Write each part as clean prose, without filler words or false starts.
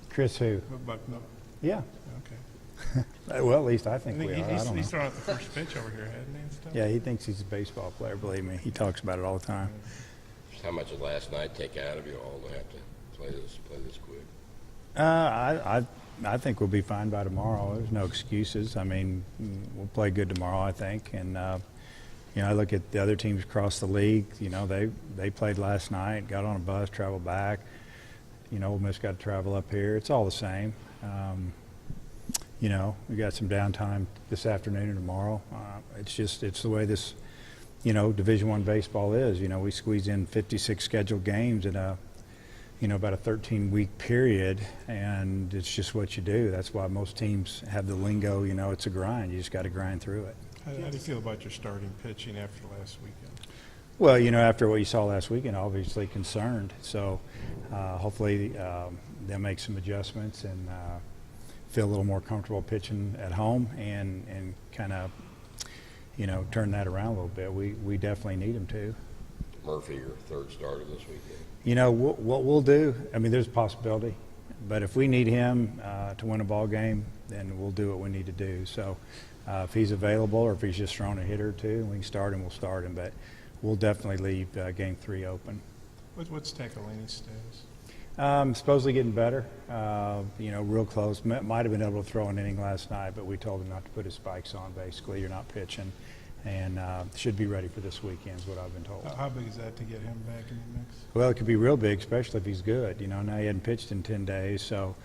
Chris who? Bucknell. Yeah. Okay. Well, at least I think we are. I He's don't know. thrown out the first pitch over here, hasn't he, and stuff? Yeah, he thinks he's a baseball player, believe me. He talks about it all the time. How much did last night take out of you all to have to play this quick? I think we'll be fine by tomorrow. There's no excuses. I mean, we'll play good tomorrow, I think. And, I look at the other teams across the league. They played last night, got on a bus, traveled back. Ole Miss got to travel up here. It's all the same. We got some downtime this afternoon and tomorrow. It's the way this, Division I baseball is. We squeeze in 56 scheduled games in about a 13-week period, and it's just what you do. That's why most teams have the lingo, it's a grind. You just got to grind through it. How do you feel about your starting pitching after last weekend? Well, after what you saw last weekend, obviously concerned. So hopefully they'll make some adjustments and feel a little more comfortable pitching at home and kind of, turn that around a little bit. We definitely need them to. Murphy, your third starter this weekend. What we'll do, there's a possibility. But if we need him to win a ball game, then we'll do what we need to do. So if he's available or if he's just throwing a hitter or two, we can start him, we'll start him. But we'll definitely leave Game 3 open. What's Teccolini's status? Supposedly getting better. Real close. Might have been able to throw an inning last night, but we told him not to put his spikes on, basically. You're not pitching. And should be ready for this weekend is what I've been told. How big is that to get him back in the mix? Well, it could be real big, especially if he's good. Now he hadn't pitched in 10 days, so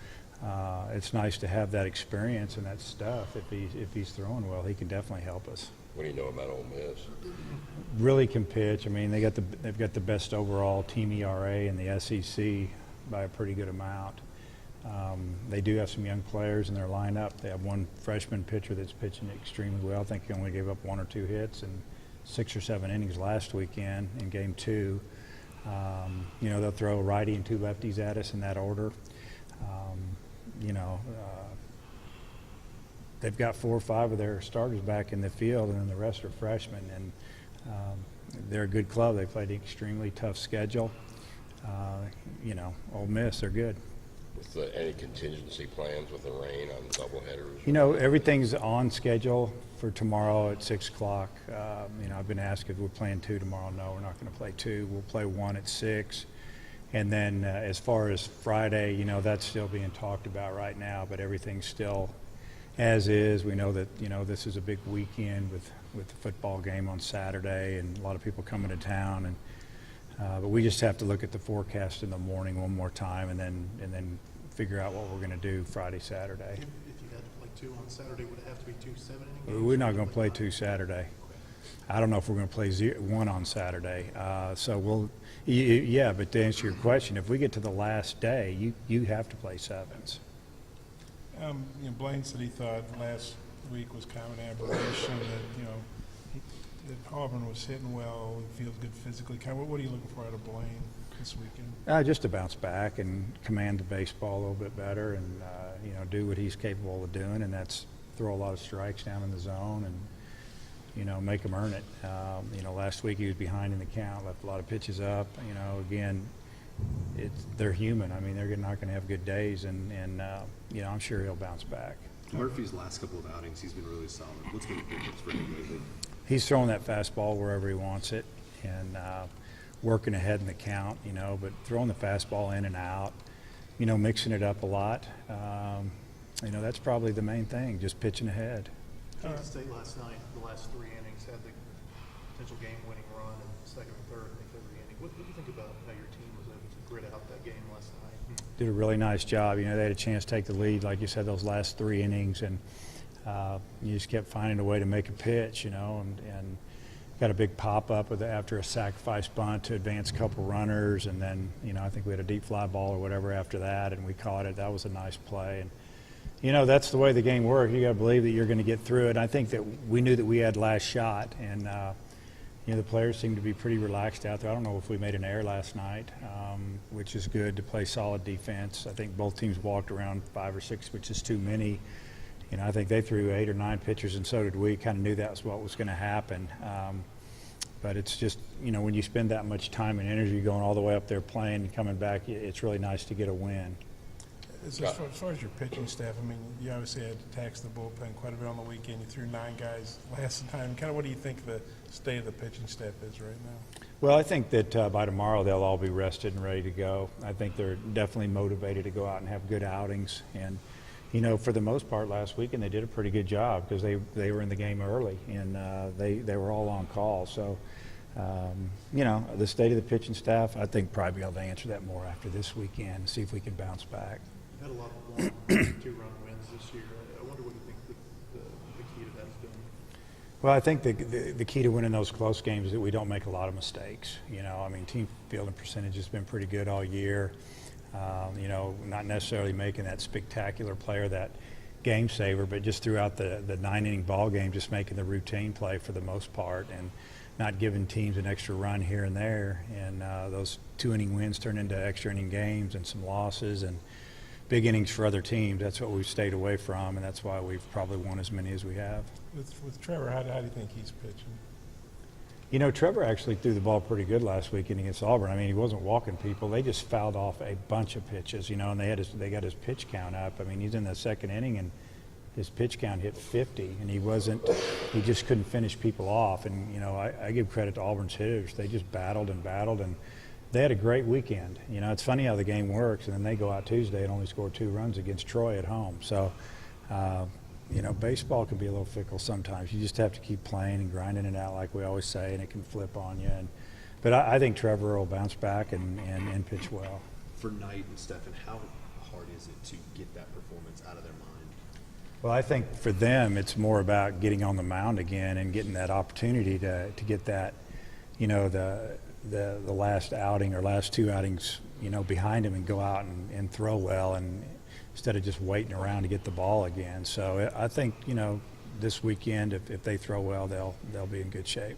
it's nice to have that experience and that stuff. If he's throwing well, he can definitely help us. What do you know about Ole Miss? Really can pitch. They've got the best overall team ERA in the SEC by a pretty good amount. They do have some young players in their lineup. They have one freshman pitcher that's pitching extremely well. I think he only gave up 1 or 2 hits in 6 or 7 innings last weekend in Game 2. They'll throw a righty and 2 lefties at us in that order. They've got 4 or 5 of their starters back in the field, and then the rest are freshmen. And they're a good club. They played an extremely tough schedule. Ole Miss, they're good. With any contingency plans with the rain on doubleheaders? Everything's on schedule for tomorrow at 6 o'clock. I've been asked if we're playing 2 tomorrow. No, we're not going to play 2. We'll play 1 at 6. And then as far as Friday, that's still being talked about right now, but everything's still as is. We know that, this is a big weekend with the football game on Saturday and a lot of people coming to town. And but we just have to look at the forecast in the morning one more time and then figure out what we're going to do Friday, Saturday. If you had to play 2 on Saturday, would it have to be 2 7-inning games? We're not going to play 2 Saturday. I don't know if we're going to play 1 on Saturday. So we'll, yeah, but to answer your question, if we get to the last day, you have to play 7s. Blaine said he thought last week was kind of an aberration, that Auburn was hitting well, he feels good physically. What are you looking for out of Blaine this weekend? Just to bounce back and command the baseball a little bit better and, do what he's capable of doing, and that's throw a lot of strikes down in the zone and, make him earn it. Last week he was behind in the count, left a lot of pitches up. Again, they're human. They're not going to have good days, and I'm sure he'll bounce back. Murphy's last couple of outings, he's been really solid. What's been the difference for him lately? He's throwing that fastball wherever he wants it and working ahead in the count, but throwing the fastball in and out, mixing it up a lot. That's probably the main thing, just pitching ahead. Kansas State last night, the last 3 innings, had the potential game-winning run in the second and third, I think, every inning. What do you think about how your team was able to grit out that game last night? Did a really nice job. They had a chance to take the lead, like you said, those last 3 innings, and you just kept finding a way to make a pitch, and got a big pop-up after a sacrifice bunt to advance a couple runners, and then, I think we had a deep fly ball or whatever after that, and we caught it. That was a nice play. And, that's the way the game works. You got to believe that you're going to get through it. I think that we knew that we had last shot, and, the players seemed to be pretty relaxed out there. I don't know if we made an error last night, which is good to play solid defense. I think both teams walked around 5 or 6, which is too many. I think they threw 8 or 9 pitchers, and so did we. Kind of knew that was what was going to happen. But it's just, when you spend that much time and energy going all the way up there playing and coming back, it's really nice to get a win. As far as your pitching staff, I mean, you obviously had to tax the bullpen quite a bit on the weekend. You threw 9 guys last time. Kind of what do you think the state of the pitching staff is right now? Well, I think that by tomorrow they'll all be rested and ready to go. I think they're definitely motivated to go out and have good outings. And, you know, for the most part last weekend they did a pretty good job because they were in the game early and they were all on call. So, you know, the state of the pitching staff, I think probably be able to answer that more after this weekend and see if we can bounce back. You've had a lot of long 2-run wins this year. I wonder what you think the key to that has been. Well, I think the key to winning those close games is that we don't make a lot of mistakes. You know, I mean, team fielding percentage has been pretty good all year. You know, not necessarily making that spectacular play or that game saver, but just throughout the 9-inning ball game, just making the routine play for the most part and not giving teams an extra run here and there. And those 2-inning wins turn into extra inning games and some losses and big innings for other teams. That's what we've stayed away from, and that's why we've probably won as many as we have. With Trevor, how do you think he's pitching? You know, Trevor actually threw the ball pretty good last weekend against Auburn. I mean, he wasn't walking people. They just fouled off a bunch of pitches, you know, and they got his pitch count up. I mean, he's in the 2nd inning, and his pitch count hit 50, and he just couldn't finish people off. And, you know, I give credit to Auburn's hitters. They just battled, and they had a great weekend. You know, it's funny how the game works, and then they go out Tuesday and only score 2 runs against Troy at home. So, you know, baseball can be a little fickle sometimes. You just have to keep playing and grinding it out like we always say, and it can flip on you. But I think Trevor will bounce back and pitch well. For Knight and Stephen, how hard is it to get that performance out of their mind? Well, I think for them it's more about getting on the mound again and getting that opportunity to get that, you know, the last outing or last 2 outings, you know, behind him and go out and throw well and instead of just waiting around to get the ball again. So I think, you know, this weekend if they throw well, they'll be in good shape.